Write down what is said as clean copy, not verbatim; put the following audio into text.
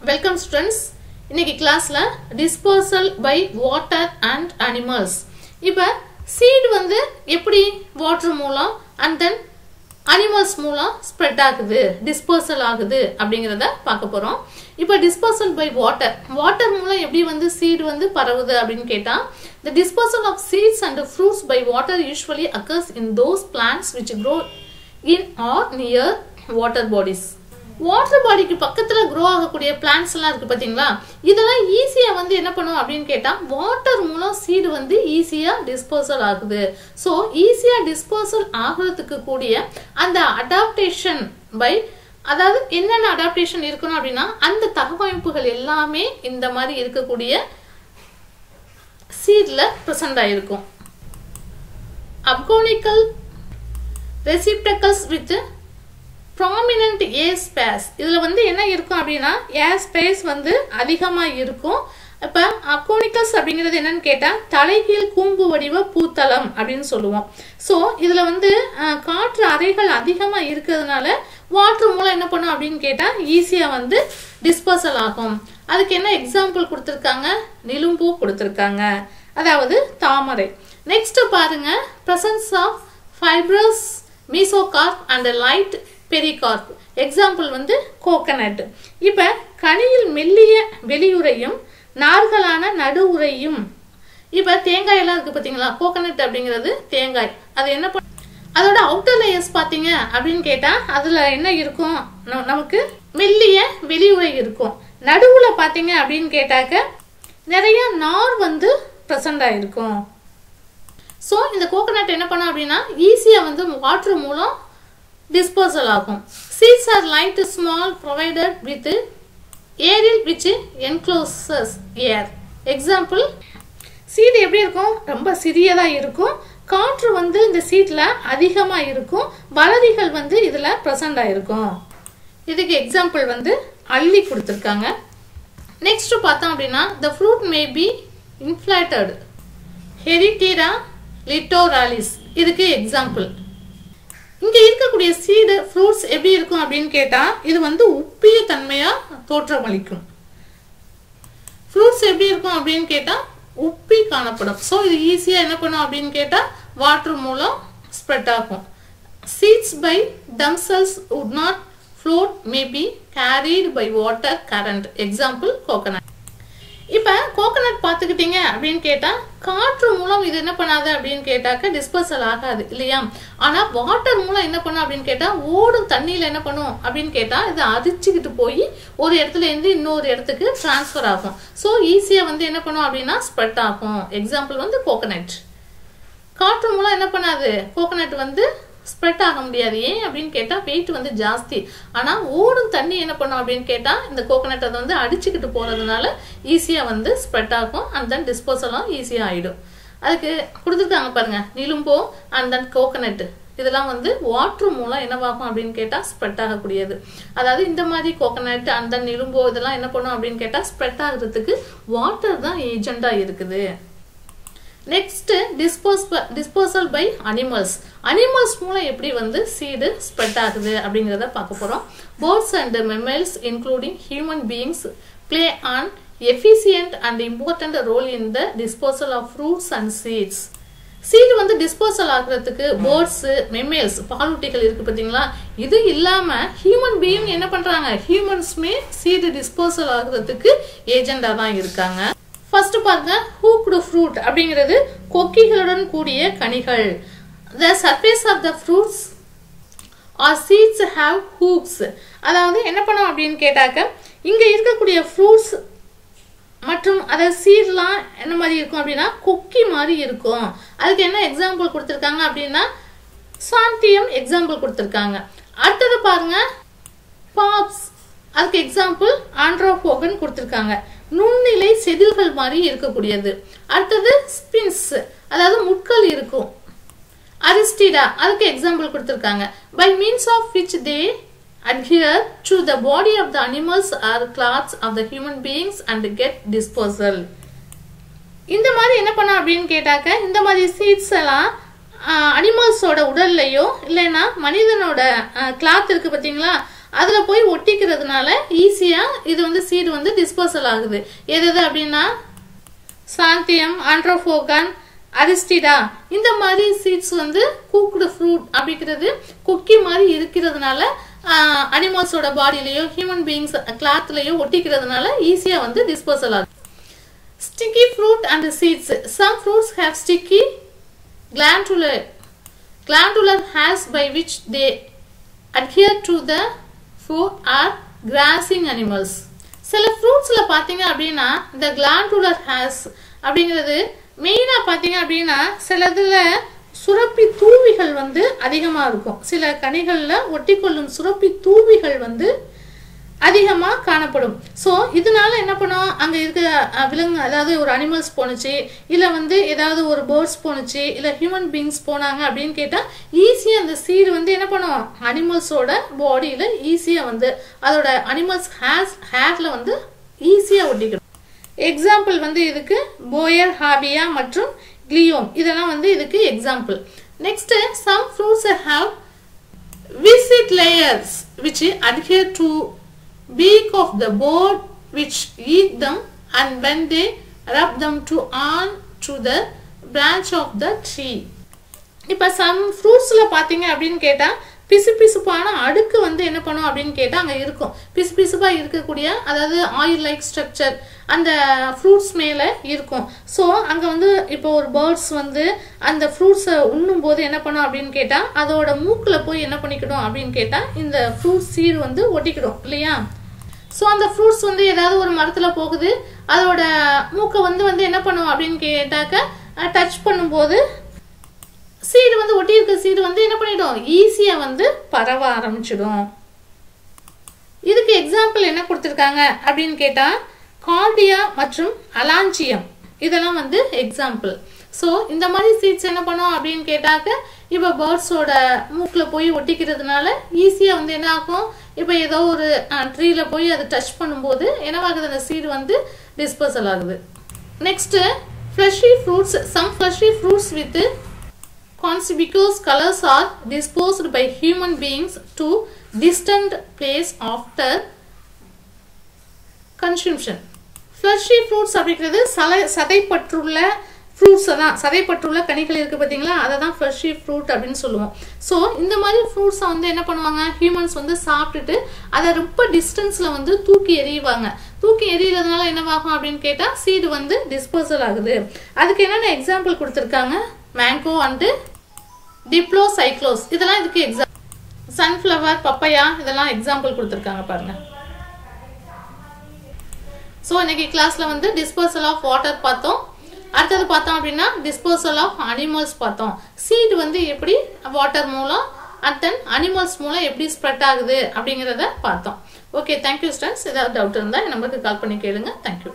Welcome students. இன்னைக்கு கிளாஸ்ல dispersal by water and animals. இப்ப seed வந்து எப்படி water மூலம் and then animals மூலம் spread ஆகுது, dispersal ஆகுது அப்படிங்கறத பார்க்க போறோம். இப்ப dispersal by water. Water மூலம் எப்படி வந்து seed வந்து பரவுது அப்படினு கேட்டா, the dispersal of seeds and fruits by water usually occurs in those plants which grow in or near water bodies. Water பாடிக்கு பக்கத்துல grow ஆகக்கூடிய plants எல்லாம் இருக்கு பாத்தீங்களா, இதெல்லாம் ஈஸியா வந்து என்ன பண்ணும் அப்படினு கேட்டா வாட்டர் மூலம் சீட் வந்து ஈஸியா டிஸ்போசல் ஆகுது. சோ ஈஸியா டிஸ்போசல் ஆகிறதுக்கு கூடிய அந்த அடாப்டேஷன் பை, அதாவது என்னென்ன அடாப்டேஷன் இருக்கணும் அப்படின்னா அந்த தகவமைப்புகள் எல்லாமே இந்த மாதிரி இருக்கக்கூடிய சீட்ல பிரசன்ட் ஆயிருக்கும். அப்கோனிக்கல் receptacles with prominent air space. இதுல வந்து என்ன இருக்கும் அப்படின்னா air space வந்து அதிகமா இருக்கும். இப்ப அப்கோனிக்கல்ஸ் அப்படிங்கிறது என்னன்னு கேட்டா தலைகீழ் கூம்பு வடிவ பூத்தளம் அப்படின்னு சொல்லுவோம். சோ இதுல வந்து காற்று அறைகள் அதிகமா இருக்கிறதுனால வாட்டர் மூலம் என்ன பண்ணும் அப்படின்னு கேட்டா ஈஸியா வந்து டிஸ்பர்சல் ஆகும். அதுக்கு என்ன எக்ஸாம்பிள் கொடுத்திருக்காங்க, நிலும்பூ கொடுத்திருக்காங்க, அதாவது தாமரை. நெக்ஸ்ட் பாருங்க, presence of fibrous mesocarp and light pericarp. Example வந்து கோகனட். இப்ப கனியில் மெல்லிய வெளியுறையும் நார்களான நடு உறையும். இப்ப தேங்காய் எல்லாம் இருக்கு பாத்தீங்களா, கோகனட் அப்படிங்கிறது தேங்காய். அது என்ன அதோட அவுட்டர் லேயர்ஸ் பாத்தீங்க அப்படின்னு கேட்டா அதுல என்ன இருக்கும், நமக்கு மெல்லிய வெளியுறை இருக்கும். நடுவுல பாத்தீங்க அப்படின்னு கேட்டாக்க நிறைய நார் வந்து பிரசன்ட் ஆயிருக்கும். சோ இந்த கோகனட் என்ன பண்ணும் அப்படின்னா ஈஸியா வந்து வாட்டர் மூலம் dispersal ஆகும். Seeds are light, small, provided with aerial which encloses air. Example, seed எப்படி இருக்கும், ரொம்ப சிறியதா இருக்கும், காற்று வந்து இந்த சீட்ல அதிகமா இருக்கும், வளரிகள் வந்து இதுல பிரசன்ட் ஆயிருக்கும். இதுக்கு எக்ஸாம்பிள் வந்து அள்ளி கொடுத்திருக்காங்க. நெக்ஸ்ட் பார்த்தோம் அப்படின்னா the fruit may be inflated. Heritera litoralis. இதுக்கு எக்ஸாம்பிள். இங்க இருக்கக்கூடிய சீடு ஃப்ரூட்ஸ் எப்படி இருக்கும் அப்படின்னு கேட்டா இது வந்து உப்பிய தன்மையா தோற்றமளிக்கும். ஃப்ரூட்ஸ் எப்படி இருக்கும் அப்படின்னு கேட்டா உப்பி காணப்படும். சோ இது ஈஸியா என்ன பண்ணும் அப்படின்னு கேட்டா வாட்டர் மூலம் ஸ்ப்ரெட் ஆகும். Seeds by themselves would not float, may be carried by water current. Example, coconut. இப்ப கோகனட் பாத்துக்கிட்டீங்க அப்படின்னு கேட்டா காற்று மூலம் இது என்ன பண்ணாது அப்படின்னு கேட்டாக்க டிஸ்பர்சல் ஆகாது இல்லையா. ஆனா வாட்டர் மூலம் என்ன பண்ணும் அப்படின்னு கேட்டா ஓடும் தண்ணியில என்ன பண்ணும் அப்படின்னு கேட்டா இது அரிச்சுக்கிட்டு போய் ஒரு இடத்துல இருந்து இன்னொரு இடத்துக்கு டிரான்ஸ்பர் ஆகும். சோ ஈஸியா வந்து என்ன பண்ணும் அப்படின்னா ஸ்ப்ரெட் ஆகும். எக்ஸாம்பிள் வந்து கோகனட். காற்று மூலம் என்ன பண்ணாது கோகனட் வந்து ஸ்ப்ரெட் ஆக முடியாது. ஏன் அப்படின்னு கேட்டா வெயிட் வந்து ஜாஸ்தி. ஆனா ஓடும் தண்ணி என்ன பண்ணும் அப்படின்னு கேட்டா இந்த கோகனட் அதை வந்து அடிச்சுக்கிட்டு போறதுனால ஈஸியா வந்து ஸ்ப்ரெட் ஆகும். அண்ட் தென் டிஸ்போசலும் ஈஸியா ஆயிடும். அதுக்கு கொடுத்துருக்காங்க பாருங்க, நிலும்போ அண்ட் தென் கோகனட். இதெல்லாம் வந்து வாட்டர் மூலம் என்னவாகும் அப்படின்னு கேட்டா ஸ்ப்ரெட் ஆகக்கூடியது. அதாவது இந்த மாதிரி கோகனட் அண்ட் தென் நிலும்போ இதெல்லாம் என்ன பண்ணும் அப்படின்னு கேட்டா ஸ்ப்ரெட் ஆகுறதுக்கு வாட்டர் தான் ஏஜெண்டா இருக்குது. Next dispersal by animals. Animals மூலம் எப்படி வந்து சீடு ஸ்ப்ரெட் ஆகுது அப்படிங்கறத பார்க்க போறோம். Birds and mammals including human beings play an efficient and important role in the dispersal of fruits and seeds. Seed வந்து டிஸ்போசல் ஆகிறதுக்கு பேர்ட்ஸ், மெம்மல்ஸ், பாலூட்டிகள் இருக்கு பாத்தீங்களா, இது இல்லாம ஹியூமன் பீயிங் என்ன பண்றாங்க, ஹியூமன்ஸ்மே சீடு டிஸ்போசல் ஆகிறதுக்கு ஏஜெண்டா தான் இருக்காங்க. ஃபர்ஸ்ட் பாருங்க, hooked fruit அப்படிங்கிறது கொக்கிகளுடன் கூடிய கனிகள். The surface of the fruits or seeds have hooks. அதாவது என்ன பண்ணும் அப்படின்னு கேட்டாக்க இங்க இருக்கக்கூடிய ஃப்ரூட்ஸ் மற்றும் அத சீட்லாம் என்ன மாதிரி இருக்கும் அப்படின்னா கொக்கி மாதிரி இருக்கும். அதுக்கு என்ன எக்ஸாம்பிள் கொடுத்திருக்காங்க அப்படின்னா சாந்தியம் எக்ஸாம்பிள் கொடுத்திருக்காங்க. அடுத்தது பாருங்க பாப்ஸ், அதுக்கு எக்ஸாம்பிள் ஆண்ட்ரோபோகன் கொடுத்திருக்காங்க. நுண்ணிலை செதில்கள் மாதிரி இருக்கக்கூடியது. அடுத்தது ஸ்பின்ஸ், அதாவது முட்கள் இருக்கும். அரிஸ்டிடா, அதுக்கு எக்ஸாம்பிள் கொடுத்திருக்காங்க. By means of which they adhere to the body of the animals or cloths of the human beings and get dispersal. இந்த மாதிரி என்ன பண்ண அப்படின்னு கேட்டாக்க இந்த மாதிரி சீட்ஸ் எல்லாம் அனிமல்ஸோட உடல்லையோ இல்லைன்னா மனிதனோட கிளாத் இருக்கு பாத்தீங்களா அதில் போய் ஒட்டிக்கிறதுனால ஈஸியாக இது வந்து சீடு வந்து டிஸ்போசல் ஆகுது. எது அப்படின்னா சாந்தியம், ஆண்ட்ரோஃபோகன், அரிஸ்டிடா இந்த மாதிரி சீட்ஸ் வந்து குக்டு ஃப்ரூட் அப்படிங்கிறது குக்கி மாதிரி இருக்கிறதுனால அனிமல்ஸோட பாடியிலையோ ஹியூமன் பீயிங்ஸ் கிளாத்லையோ ஒட்டிக்கிறதுனால ஈஸியாக வந்து டிஸ்போசல் ஆகுது. Sticky fruit and seeds. Some fruits have sticky glandular hairs by which they adhere to the fruit are grassing animals. சில ஃப்ரூட்ஸ்ல பாத்தீங்க அப்படின்னா இந்த glandular hairs அப்படிங்கிறது மெயினா பாத்தீங்க அப்படின்னா சிலதுல சுரப்பி தூவிகள் வந்து அதிகமா இருக்கும். சில கனிகள்ல ஒட்டிக்கொள்ளும் சுரப்பி தூவிகள் வந்து அதிகமா காணப்படும். ஸோ இதனால என்ன பண்ணும், அங்க இருக்க விலங்கு அதாவது ஒரு அனிமல்ஸ் போனுச்சு இல்ல வந்து ஏதாவது ஒரு பேர்ட்ஸ் போனுச்சு இல்ல ஹியூமன் பீயிங்ஸ் போனாங்க அப்படின்னு கேட்டா ஈஸியா அந்த சீடு வந்து என்ன பண்ணும் அனிமல்ஸோட பாடியில ஈஸியா வந்து அதோட அனிமல்ஸ் ஹேர்ல வந்து ஈஸியா ஒட்டிக்கணும். எக்ஸாம்பிள் வந்து இதுக்கு போயர் ஹாபியா மற்றும் கிளியோம் இதெல்லாம் வந்து இதுக்கு example. Next some fruits have viscid layers which adhere to beak of the bird which eat them, and when they rub them on to the branch of the tree. இப்ப some fruitsல பாத்தீங்க அப்படின்னு கேட்டா பிசுபிசுப்பான அடுக்கு வந்து என்ன பண்ணும் அப்படின்னு கேட்டா அங்க இருக்கும். பிசுபிசுப்பா இருக்கக்கூடிய அதாவது ஆயில் லைக் ஸ்ட்ரக்சர் அந்த ஃப்ரூட்ஸ் மேல இருக்கும். ஸோ அங்க வந்து இப்போ ஒரு பேர்ட்ஸ் வந்து அந்த ஃப்ரூட்ஸை உண்ணும் போது என்ன பண்ணும் அப்படின்னு கேட்டா அதோட மூக்குல போய் என்ன பண்ணிக்கணும் அப்படின்னு கேட்டா இந்த ஃப்ரூட் சீடு வந்து ஒட்டிக்கிடும் இல்லையா. ஸோ அந்த ஃப்ரூட்ஸ் வந்து ஏதாவது ஒரு மரத்துல போகுது அதோட மூக்கை வந்து என்ன பண்ணும் அப்படின்னு கேட்டாக்க டச் பண்ணும்போது சீடு வந்து ஒட்டி இருக்க சீடு வந்து என்ன பண்ணிடும் ஈஸியா வந்து பரவ ஆரம்பிச்சிடும். இதுக்கு எக்ஸாம்பிள் என்ன கொடுத்திருக்காங்க அப்படின்னு கேட்டா கார்டியா மற்றும் அலாஞ்சியம் இதெல்லாம் வந்து எக்ஸாம்பிள். ஸோ இந்த மாதிரி சீட்ஸ் என்ன பண்ணும் அப்படின்னு கேட்டாக்க இப்போ பேர்ட்ஸோட மூக்குல போய் ஒட்டிக்கிறதுனால ஈஸியா வந்து என்ன ஆகும், இப்போ ஏதோ ஒரு ட்ரீல போய் அதை டச் பண்ணும்போது என்னவாகுது அந்த சீடு வந்து டிஸ்போசல் ஆகுது. Next fleshy fruits. Some fleshy fruits with conspicuous colors are disposed by human beings to distant place after consumption. Fleshy fruits அப்படிங்கிறது சதைப்பற்றுள்ள ஃப்ரூட்ஸ் தான், சதைப்பற்றுள்ள கனிகள் இருக்கு பார்த்தீங்களா அதை தான் ஃப்ளஷி ஃப்ரூட் அப்படின்னு சொல்லுவோம். ஸோ இந்த மாதிரி ஃப்ரூட்ஸை வந்து என்ன பண்ணுவாங்க ஹியூமன்ஸ் வந்து சாப்பிட்டுட்டு அதை ரொம்ப டிஸ்டன்ஸில் வந்து தூக்கி எறிவாங்க. தூக்கி எறிகிறதுனால என்னவாகும் அப்படின்னு கேட்டால் சீடு வந்து டிஸ்போசல் ஆகுது. அதுக்கு என்னென்ன எக்ஸாம்பிள் கொடுத்துருக்காங்க மேங்கோ அண்டு டிப்ளோசைக்ளோஸ் இதெல்லாம் இதுக்கு எக்ஸாம்பிள். சன்ஃப்ளவர், பப்பையா இதெல்லாம் எக்ஸாம்பிள் கொடுத்துருக்காங்க பாருங்க. ஸோ இன்னைக்கு கிளாஸ்ல வந்து டிஸ்போசல் ஆஃப் வாட்டர் பார்த்தோம். அடுத்தது பார்த்தோம் அப்படின்னா டிஸ்போசல் ஆஃப் அனிமல்ஸ் பார்த்தோம். சீடு வந்து எப்படி வாட்டர் மூலம் அண்ட் தென் அனிமல்ஸ் மூலம் எப்படி ஸ்ப்ரெட் ஆகுது அப்படிங்கிறத பார்த்தோம். Okay, thank you students. ஏதாவது டவுட் இருந்தால் நம்பருக்கு கால் பண்ணி கேளுங்க. தேங்க்யூ.